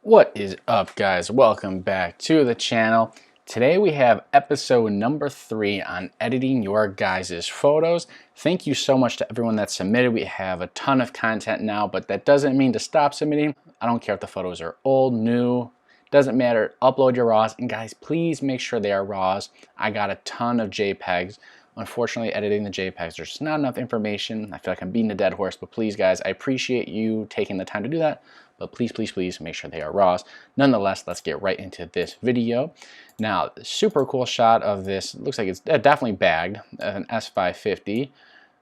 What is up, guys? Welcome back to the channel. Today we have episode number 3 on editing your guys' photos. Thank you so much to everyone that submitted. We have a ton of content now, but that doesn't mean to stop submitting. I don't care if the photos are old, new, doesn't matter. Upload your RAWs, and guys, please make sure they are RAWs. I got a ton of JPEGs. Unfortunately, editing the JPEGs, there's just not enough information. I feel like I'm beating a dead horse, but please, guys, I appreciate you taking the time to do that. But please, please, please make sure they are RAWs. Nonetheless, let's get right into this video. Now, super cool shot of this. Looks like it's definitely bagged, an S550,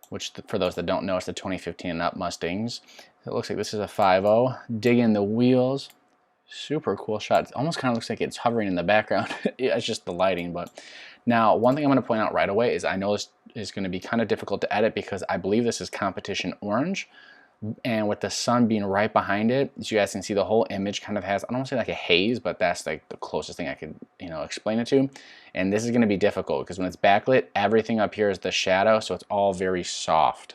which for those that don't know, it's the 2015 and up Mustangs. It looks like this is a 5.0. Digging the wheels. Super cool shot. It almost kind of looks like it's hovering in the background. It's just the lighting. But now, one thing I'm going to point out right away is I know this is going to be kind of difficult to edit because I believe this is competition orange. And with the sun being right behind it, as you guys can see, the whole image kind of has, I don't want to say like a haze, but that's like the closest thing I could, explain it to. And this is going to be difficult because when it's backlit, everything up here is the shadow, so it's all very soft.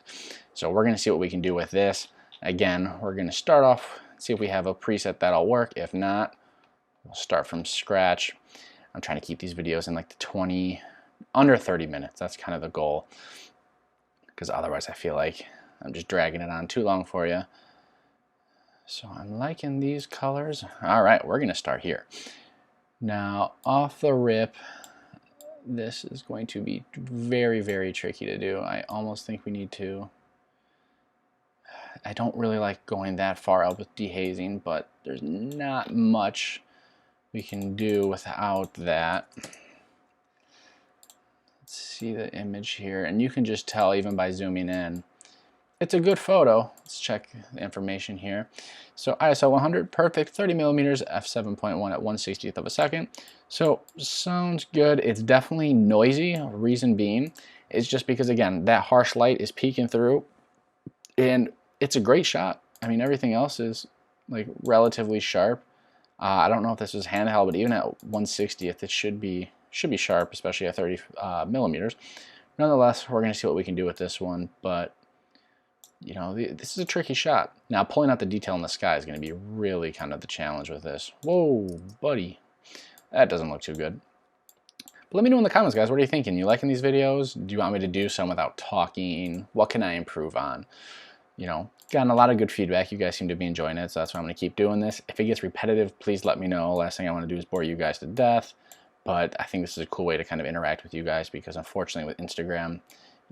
So we're going to see what we can do with this. Again, we're going to start off, see if we have a preset that'll work. If not, we'll start from scratch. I'm trying to keep these videos in like the under 30 minutes. That's kind of the goal, because otherwise I feel like I'm just dragging it on too long for you. So I'm liking these colors. All right, we're gonna start here. Now, off the rip, this is going to be very, very tricky to do. I almost think we need to, I don't really like going that far out with dehazing, but there's not much we can do without that. Let's see the image here, and you can just tell even by zooming in. It's a good photo. Let's check the information here. So ISO 100, perfect, 30 millimeters, f7.1 at 1/60th of a second. So sounds good. It's definitely noisy. Reason being is just because, again, that harsh light is peeking through, and it's a great shot. I mean, everything else is like relatively sharp. I don't know if this is handheld, but even at 1/60th, it should be sharp, especially at 30 millimeters. Nonetheless, we're going to see what we can do with this one, but this is a tricky shot. Now, pulling out the detail in the sky is going to be really kind of the challenge with this. Whoa, buddy. That doesn't look too good. But let me know in the comments, guys. What are you thinking? You liking these videos? Do you want me to do some without talking? What can I improve on? Gotten a lot of good feedback. You guys seem to be enjoying it, so that's why I'm going to keep doing this. If it gets repetitive, please let me know. Last thing I want to do is bore you guys to death. But I think this is a cool way to kind of interact with you guys because, unfortunately, with Instagram,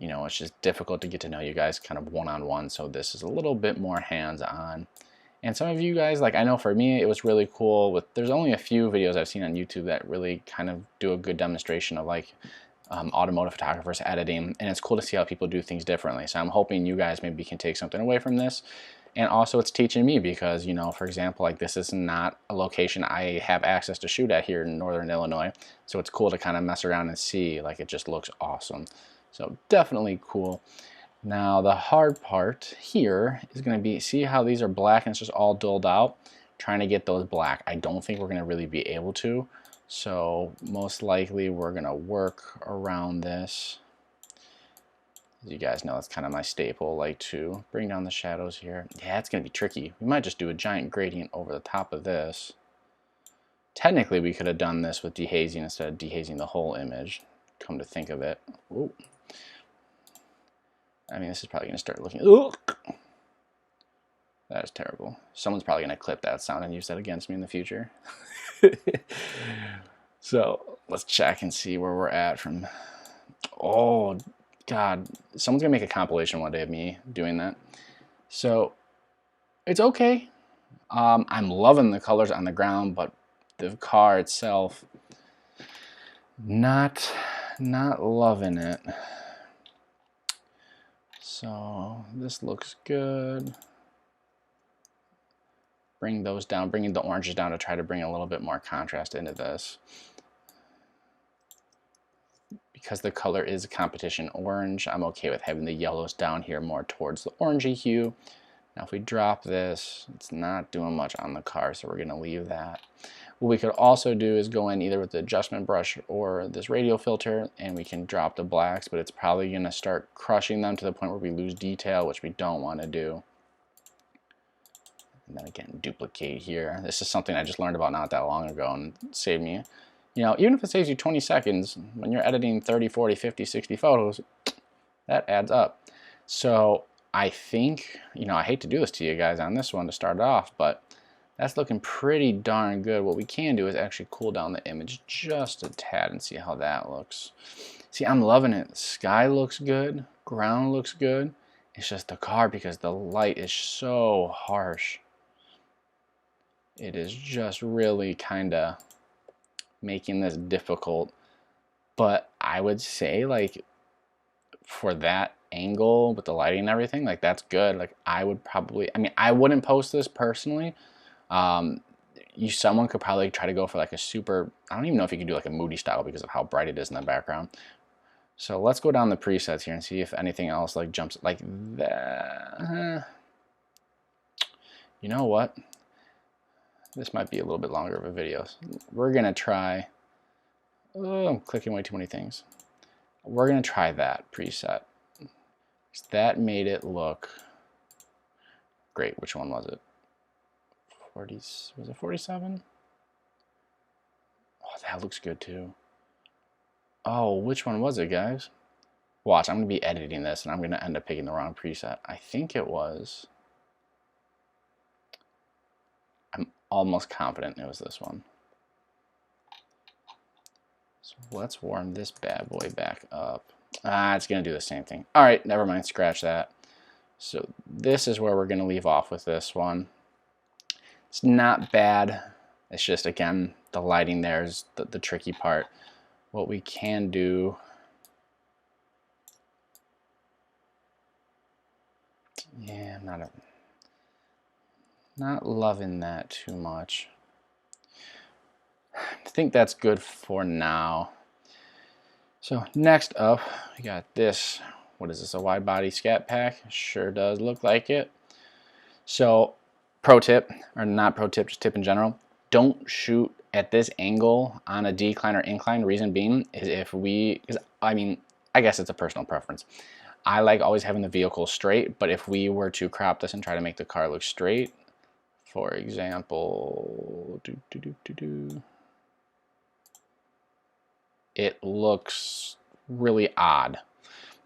it's just difficult to get to know you guys kind of one-on-one, so this is a little bit more hands-on. And some of you guys, like I know for me, it was really cool. There's only a few videos I've seen on YouTube that really kind of do a good demonstration of like automotive photographers editing, and it's cool to see how people do things differently. So I'm hoping you guys maybe can take something away from this. And also it's teaching me because, for example, like this is not a location I have access to shoot at here in Northern Illinois. So it's cool to kind of mess around and see, like it just looks awesome. So definitely cool. Now the hard part here is going to be, see how these are black and it's just all dulled out? Trying to get those black. I don't think we're going to really be able to. So most likely we're going to work around this. As you guys know, that's kind of my staple, like to bring down the shadows here. Yeah, it's going to be tricky. We might just do a giant gradient over the top of this. Technically, we could have done this with dehazing instead of dehazing the whole image, come to think of it. Ooh. I mean, this is probably going to start looking... Ugh! That is terrible. Someone's probably going to clip that sound and use that against me in the future. So, let's check and see where we're at from... Oh, God. Someone's going to make a compilation one day of me doing that. So, it's okay. I'm loving the colors on the ground, but the car itself, not loving it. So this looks good. Bring those down, bringing the oranges down to try to bring a little bit more contrast into this. Because the color is a competition orange, I'm okay with having the yellows down here more towards the orangey hue. Now if we drop this, it's not doing much on the car, so we're going to leave that. What we could also do is go in either with the adjustment brush or this radial filter, and we can drop the blacks, but it's probably going to start crushing them to the point where we lose detail, which we don't want to do. And then again, duplicate here. This is something I just learned about not that long ago and saved me. You know, even if it saves you 20 seconds, when you're editing 30, 40, 50, 60 photos, that adds up. So I think, you know, I hate to do this to you guys on this one to start it off, but that's looking pretty darn good. What we can do is actually cool down the image just a tad and see how that looks. See, I'm loving it. The sky looks good. Ground looks good. It's just the car, because the light is so harsh. It is just really kind of making this difficult. But I would say, like, for that angle with the lighting and everything, like, that's good. Like, I would probably, I mean, I wouldn't post this personally. Someone could probably try to go for like a super, I don't even know if you can do like a moody style because of how bright it is in the background. So let's go down the presets here and see if anything else like jumps like that. You know what? This might be a little bit longer of a video. We're gonna try, oh, I'm clicking way too many things. We're gonna try that preset. That made it look great. Which one was it? 40, was it 47? Oh, that looks good too. Oh, which one was it, guys? Watch, I'm going to be editing this and I'm going to end up picking the wrong preset. I think it was, I'm almost confident it was this one. So let's warm this bad boy back up. It's going to do the same thing. All right, never mind, scratch that. So this is where we're going to leave off with this one. It's not bad. It's just, again, the lighting there is the tricky part. What we can do, yeah, I'm not loving that too much. I think that's good for now. So next up, we got this. What is this, a wide body scat pack? Sure does look like it. So pro tip, or not pro tip, just tip in general, don't shoot at this angle on a decline or incline. Reason being is I mean, I guess it's a personal preference. I like always having the vehicle straight, but if we were to crop this and try to make the car look straight, for example, it looks really odd.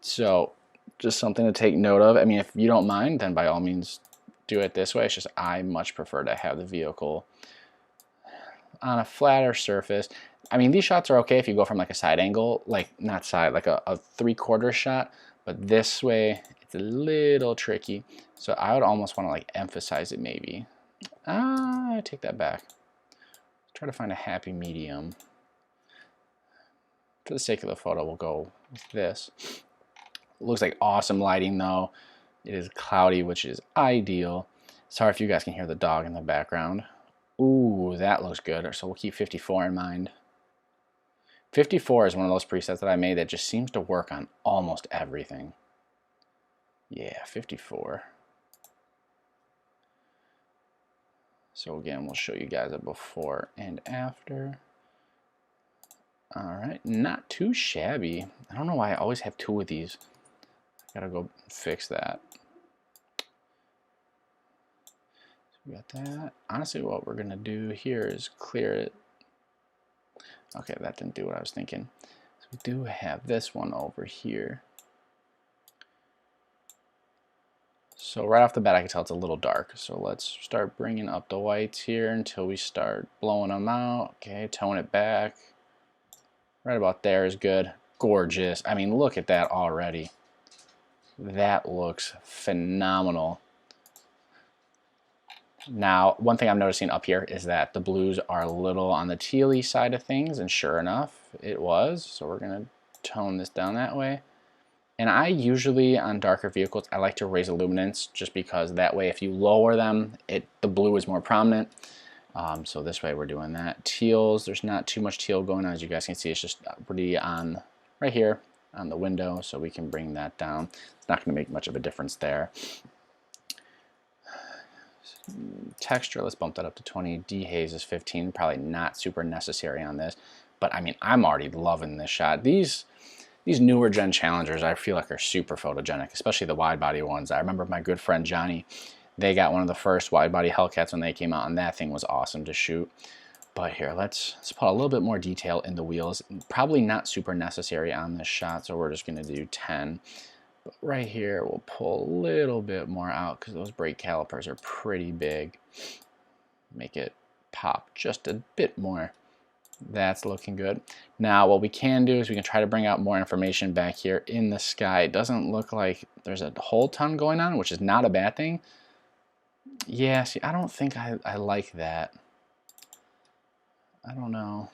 So just something to take note of. I mean, if you don't mind, then by all means do it this way. It's just I much prefer to have the vehicle on a flatter surface. I mean, these shots are okay if you go from like a side angle, like not side, like a 3/4 shot, but this way it's a little tricky. So I would almost want to like emphasize it maybe. I take that back. Try to find a happy medium. For the sake of the photo, we'll go with this. It looks like awesome lighting though. It is cloudy, which is ideal. Sorry if you guys can hear the dog in the background. Ooh, that looks good. So we'll keep 54 in mind. 54 is one of those presets that I made that just seems to work on almost everything. Yeah, 54. So again, we'll show you guys a before and after. All right, not too shabby. I don't know why I always have two of these. I gotta go fix that. We got that. Honestly, what we're gonna do here is clear it. Okay, that didn't do what I was thinking. So we do have this one over here. So right off the bat, I can tell it's a little dark. So let's start bringing up the whites here until we start blowing them out. Okay, tone it back. Right about there is good. Gorgeous. I mean, look at that already. That looks phenomenal. Now, one thing I'm noticing up here is that the blues are a little on the tealy side of things, and sure enough, it was. So we're gonna tone this down that way. And I usually, on darker vehicles, I like to raise the luminance just because that way if you lower them, the blue is more prominent. So this way we're doing that. Teals, there's not too much teal going on. As you guys can see, it's just pretty on right here on the window, so we can bring that down. It's not going to make much of a difference there. Texture, let's bump that up to 20. Dehaze is 15, probably not super necessary on this, but I mean, I'm already loving this shot. These newer gen Challengers I feel like are super photogenic, especially the wide body ones. I remember my good friend Johnny, They got one of the first wide body Hellcats when they came out, and that thing was awesome to shoot. But here, let's put a little bit more detail in the wheels. Probably not super necessary on this shot, so we're just going to do 10. But right here, we'll pull a little bit more out because those brake calipers are pretty big. Make it pop just a bit more. That's looking good. Now, what we can do is we can try to bring out more information back here in the sky. It doesn't look like there's a whole ton going on, which is not a bad thing. Yeah, see, I don't think I like that. I don't know.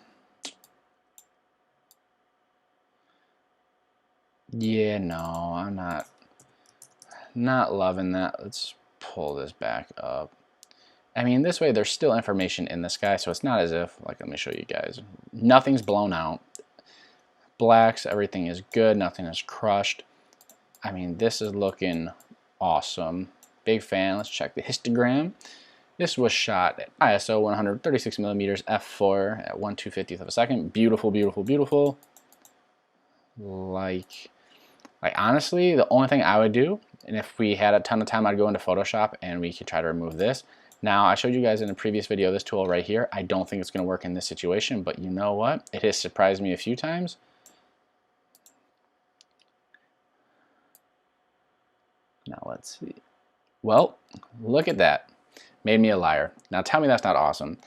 Yeah, no, I'm not loving that. Let's pull this back up. I mean, this way there's still information in the sky, so it's not as if, like, let me show you guys. Nothing's blown out. Blacks, everything is good. Nothing is crushed. I mean, this is looking awesome. Big fan. Let's check the histogram. This was shot at ISO 136mm f4 at 1/250th of a second. Beautiful, beautiful, beautiful. Like honestly, the only thing I would do, and if we had a ton of time, I'd go into Photoshop and we could try to remove this. Now, I showed you guys in a previous video this tool right here. I don't think it's going to work in this situation, but you know what? It has surprised me a few times. Now, let's see. Well, look at that. Made me a liar. Now, tell me that's not awesome.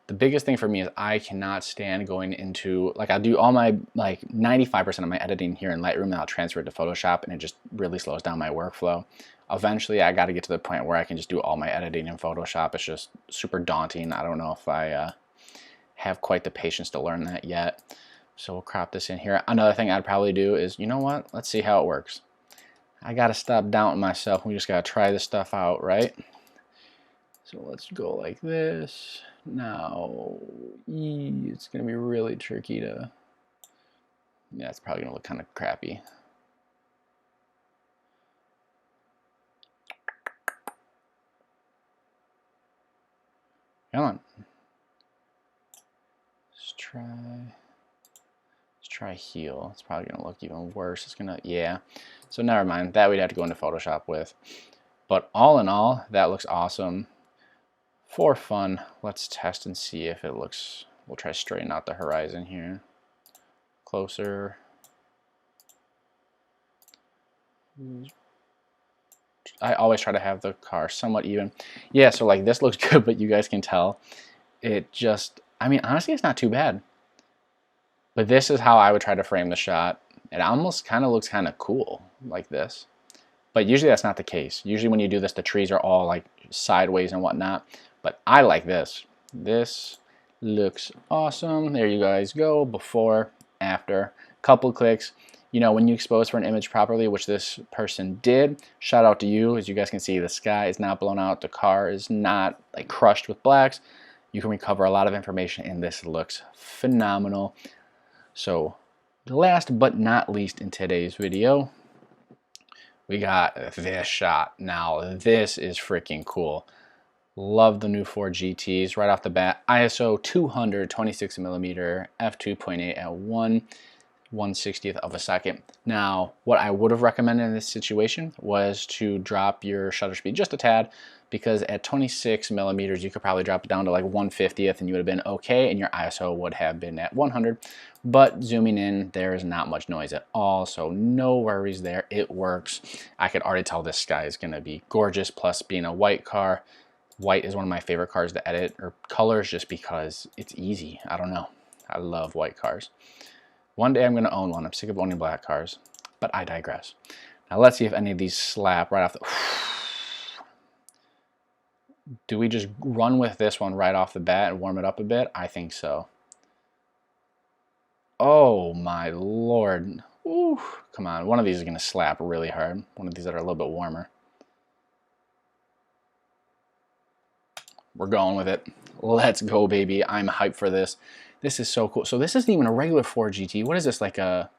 The biggest thing for me is I cannot stand going into, like, I do all my, like, 95% of my editing here in Lightroom, and I'll transfer it to Photoshop, and it just really slows down my workflow. Eventually, I got to get to the point where I can just do all my editing in Photoshop. It's just super daunting. I don't know if I have quite the patience to learn that yet. So we'll crop this in here. Another thing I'd probably do is, you know what? Let's see how it works. I got to stop doubting myself. We just got to try this stuff out, right? So let's go like this. Now, it's going to be really tricky to, yeah, it's probably going to look kind of crappy. Come on. Let's try heel. It's probably going to look even worse. It's going to, yeah. So never mind. That we'd have to go into Photoshop with. But all in all, that looks awesome. For fun, let's test and see if it looks, we'll try to straighten out the horizon here. Closer. I always try to have the car somewhat even. Yeah, so like this looks good, but you guys can tell it just, I mean, honestly, it's not too bad. But this is how I would try to frame the shot. It almost kind of looks kind of cool like this. But usually that's not the case. Usually when you do this, the trees are all like sideways and whatnot. But I like this. This looks awesome. There you guys go. Before, after, couple clicks. You know, when you expose for an image properly, which this person did, shout out to you. As you guys can see, the sky is not blown out. The car is not like crushed with blacks. You can recover a lot of information, and this looks phenomenal. So last but not least in today's video, we got this shot. Now, this is freaking cool. Love the new Ford GTs right off the bat. ISO 226mm f2.8 at 1/160th of a second. Now, what I would have recommended in this situation was to drop your shutter speed just a tad, because at 26mm you could probably drop it down to like 1/50th and you would have been okay, and your ISO would have been at 100. But zooming in, there is not much noise at all, so no worries there. It works. I could already tell this sky is going to be gorgeous, plus being a white car. White is one of my favorite cars to edit, or colors, just because it's easy. I don't know. I love white cars. One day I'm going to own one. I'm sick of owning black cars, but I digress. Now let's see if any of these slap right off the... Do we just run with this one right off the bat and warm it up a bit? I think so. Oh my lord. Ooh, come on. One of these is going to slap really hard. One of these that are a little bit warmer. We're going with it. Let's go, baby. I'm hyped for this. This is so cool. So this isn't even a regular Ford GT. What is this, like a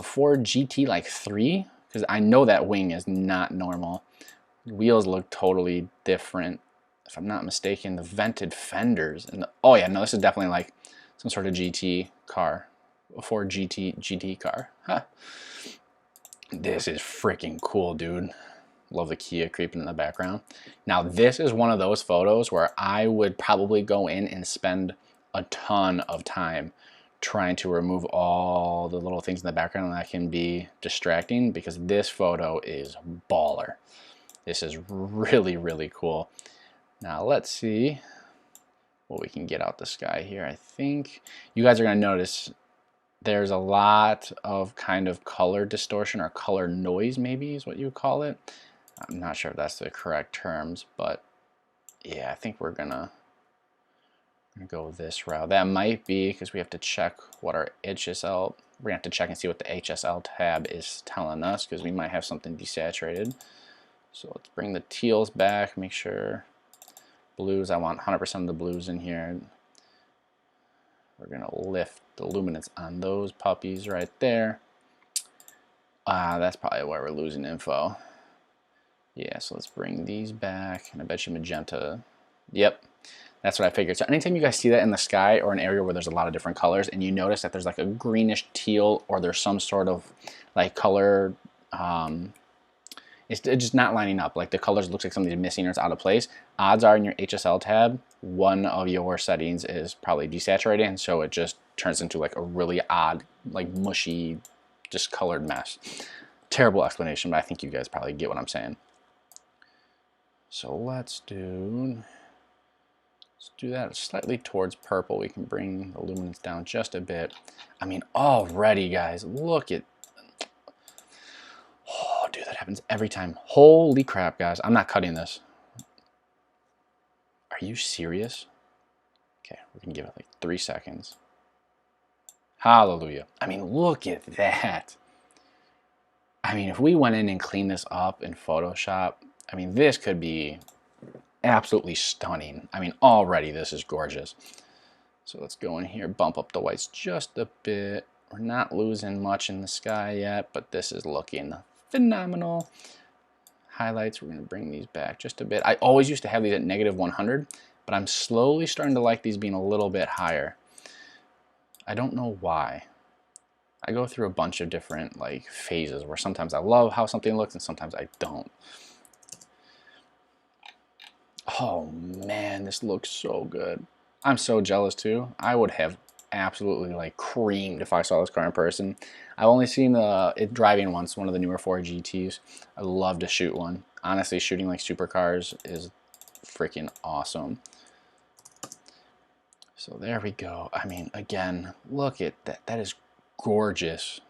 Ford GT like 3? Because I know that wing is not normal. The wheels look totally different. If I'm not mistaken, the vented fenders. And oh yeah, no, this is definitely like some sort of GT car. A Ford GT car. Huh. This is freaking cool, dude. Love the Kia creeping in the background. Now this is one of those photos where I would probably go in and spend a ton of time trying to remove all the little things in the background that can be distracting, because this photo is baller. This is really, really cool. Now let's see what we can get out the sky here. I think you guys are going to notice there's a lot of kind of color distortion, or color noise maybe is what you would call it. I'm not sure if that's the correct terms, but yeah, I think we're gonna go this route. That might be because we have to check what our HSL, we're gonna have to check and see what the HSL tab is telling us, because we might have something desaturated. So let's bring the teals back, make sure blues, I want 100% of the blues in here. We're gonna lift the luminance on those puppies right there. That's probably where we're losing info. Yeah, so let's bring these back, and I bet you magenta. Yep, that's what I figured. So anytime you guys see that in the sky or an area where there's a lot of different colors, and you notice that there's like a greenish teal, or there's some sort of like color, it's just not lining up. Like the colors looks like something's missing or it's out of place. Odds are in your HSL tab, one of your settings is probably desaturated, and so it just turns into like a really odd, like mushy, discolored mess. Terrible explanation, but I think you guys probably get what I'm saying. So let's do that slightly towards purple. We can bring the luminance down just a bit. I mean, already, guys, look at, oh, dude, that happens every time. Holy crap, guys, I'm not cutting this. Are you serious? Okay, we're gonna give it like 3 seconds. Hallelujah. I mean, look at that. I mean, if we went in and cleaned this up in Photoshop, I mean, this could be absolutely stunning. I mean, already this is gorgeous. So let's go in here, bump up the whites just a bit. We're not losing much in the sky yet, but this is looking phenomenal. Highlights, we're going to bring these back just a bit. I always used to have these at -100, but I'm slowly starting to like these being a little bit higher. I don't know why. I go through a bunch of different like phases where sometimes I love how something looks and sometimes I don't. Oh man, this looks so good. I'm so jealous too. I would have absolutely like creamed if I saw this car in person. I've only seen it driving once, one of the newer 4 GTs. I'd love to shoot one. Honestly, shooting like supercars is freaking awesome. So there we go. I mean, again, look at that. That is gorgeous.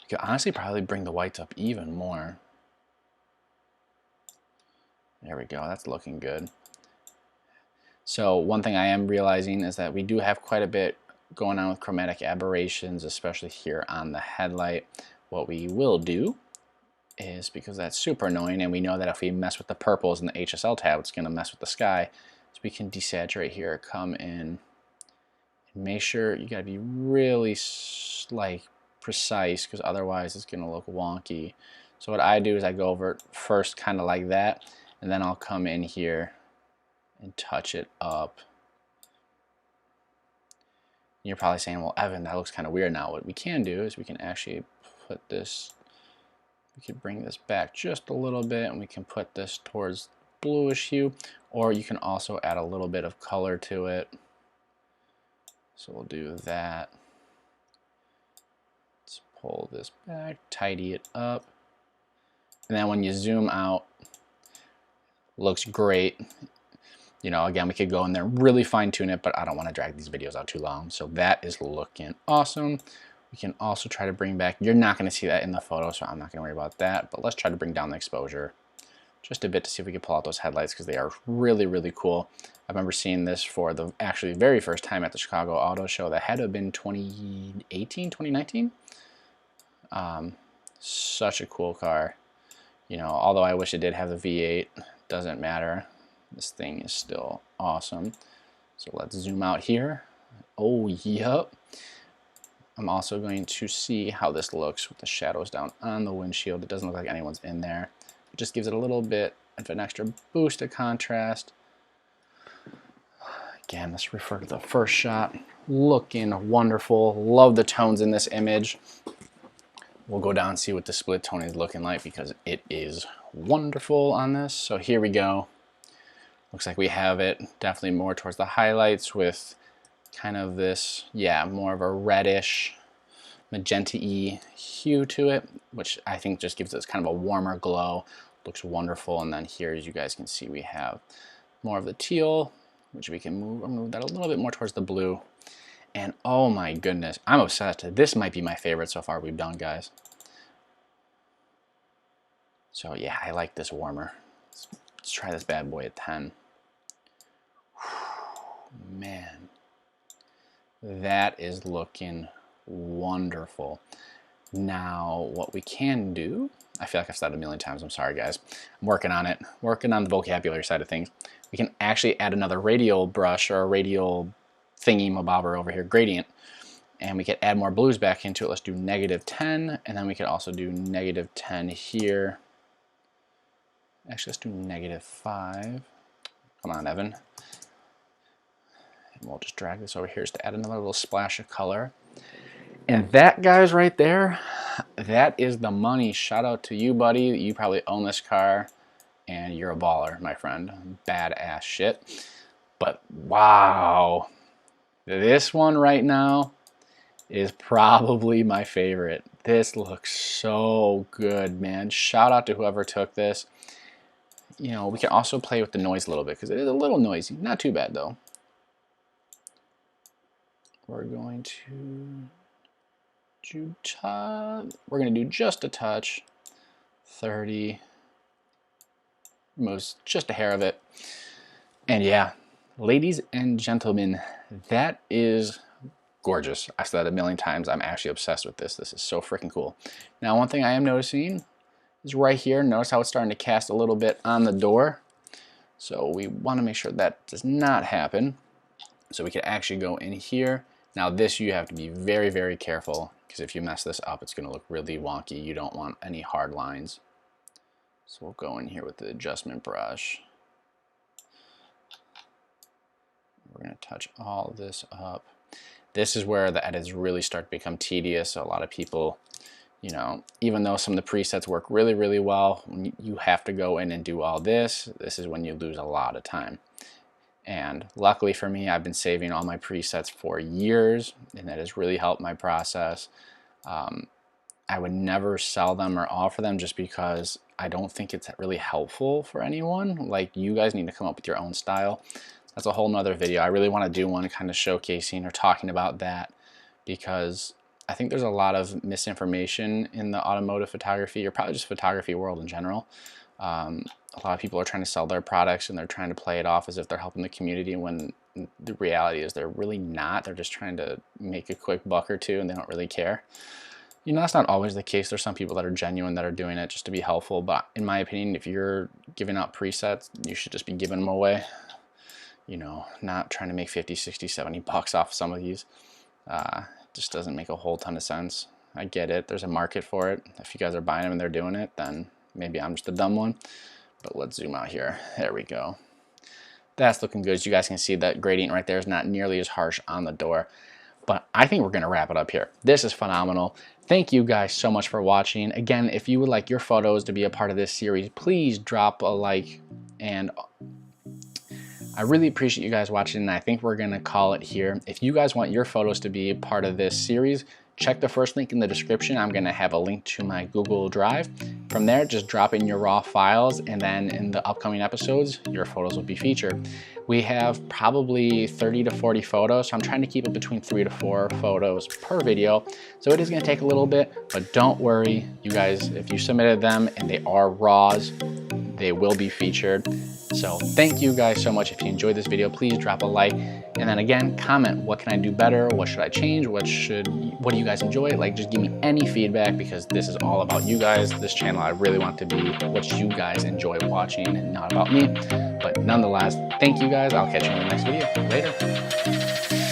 We could honestly probably bring the whites up even more. There we go, that's looking good. So one thing I am realizing is that we do have quite a bit going on with chromatic aberrations, especially here on the headlight. What we will do is, because that's super annoying, and we know that if we mess with the purples in the HSL tab, it's going to mess with the sky, so we can desaturate here, come in, and make sure you got to be really like precise, because otherwise it's going to look wonky. So what I do is I go over it first kind of like that, and then I'll come in here and touch it up. You're probably saying, well, Evan, that looks kind of weird now. What we can do is we can actually put this, we can bring this back just a little bit, and we can put this towards bluish hue, or you can also add a little bit of color to it. So we'll do that. Let's pull this back, tidy it up. And then when you zoom out, looks great. You know, again, we could go in there, really fine tune it, but I don't want to drag these videos out too long. So that is looking awesome. We can also try to bring back, you're not going to see that in the photo, so I'm not going to worry about that, but let's try to bring down the exposure just a bit to see if we can pull out those headlights, because they are really, really cool. I remember seeing this for the actually very first time at the Chicago Auto Show. That had to have been 2018, 2019. Such a cool car. You know, although I wish it did have the V8, doesn't matter. This thing is still awesome. So let's zoom out here. Oh, yep. I'm also going to see how this looks with the shadows down on the windshield. It doesn't look like anyone's in there. It just gives it a little bit of an extra boost of contrast. Again, let's refer to the first shot. Looking wonderful. Love the tones in this image. We'll go down and see what the split tone is looking like, because it is wonderful on this. So here we go. Looks like we have it definitely more towards the highlights with kind of this, yeah, more of a reddish, magenta-y hue to it, which I think just gives us kind of a warmer glow. Looks wonderful. And then here, as you guys can see, we have more of the teal, which we can move that a little bit more towards the blue. And oh my goodness, I'm obsessed. This might be my favorite so far we've done, guys. So yeah, I like this warmer. Let's try this bad boy at 10. Man, that is looking wonderful. Now, what we can do, I feel like I've said it a million times, I'm sorry guys. I'm working on it, working on the vocabulary side of things. We can actually add another radial brush or a radial thingy-mabobber over here, gradient, and we could add more blues back into it. Let's do -10, and then we could also do -10 here. Actually, let's do -5. Come on, Evan. And we'll just drag this over here just to add another little splash of color. And that, guys, right there, that is the money. Shout out to you, buddy. You probably own this car, and you're a baller, my friend. Badass shit. But wow. This one right now is probably my favorite. This looks so good, man. Shout out to whoever took this. You know, we can also play with the noise a little bit because it is a little noisy. Not too bad, though. We're going to do just a touch. 30. Removes just a hair of it. And yeah. Ladies and gentlemen, that is gorgeous. I've said that a million times. I'm actually obsessed with this. This is so freaking cool. Now, one thing I am noticing is right here. Notice how it's starting to cast a little bit on the door. So we want to make sure that does not happen. So we can actually go in here. Now this, you have to be very, very careful because if you mess this up, it's going to look really wonky. You don't want any hard lines. So we'll go in here with the adjustment brush. We're going to touch all of this up. This is where the edits really start to become tedious. So a lot of people, you know, even though some of the presets work really, really well, when you have to go in and do all this, this is when you lose a lot of time. And luckily for me, I've been saving all my presets for years, and that has really helped my process. I would never sell them or offer them just because I don't think it's really helpful for anyone. Like, you guys need to come up with your own style. That's a whole nother video. I really want to do one kind of showcasing or talking about that because I think there's a lot of misinformation in the automotive photography or probably just photography world in general. A lot of people are trying to sell their products and they're trying to play it off as if they're helping the community when the reality is they're really not. They're just trying to make a quick buck or two and they don't really care. You know, that's not always the case. There's some people that are genuine that are doing it just to be helpful, but in my opinion, if you're giving out presets, you should just be giving them away. You know, not trying to make 50, 60, 70 bucks off some of these. Just doesn't make a whole ton of sense. I get it. There's a market for it. If you guys are buying them and they're doing it, then maybe I'm just a dumb one. But let's zoom out here. There we go. That's looking good. As you guys can see, that gradient right there is not nearly as harsh on the door. But I think we're going to wrap it up here. This is phenomenal. Thank you guys so much for watching. Again, if you would like your photos to be a part of this series, please drop a like. And I really appreciate you guys watching, and I think we're going to call it here. If you guys want your photos to be a part of this series, check the first link in the description. I'm going to have a link to my Google Drive. From there, just drop in your raw files, and then in the upcoming episodes, your photos will be featured. We have probably 30 to 40 photos, so I'm trying to keep it between 3 to 4 photos per video. So it is going to take a little bit, but don't worry, you guys, if you submitted them and they are raws, they will be featured. So thank you guys so much. If you enjoyed this video, please drop a like, and then again, comment, what can I do better? What should I change? What do you guys enjoy? Like, just give me any feedback because this is all about you guys. This channel, I really want to be what you guys enjoy watching and not about me. But nonetheless, thank you guys. I'll catch you in the next video. Later.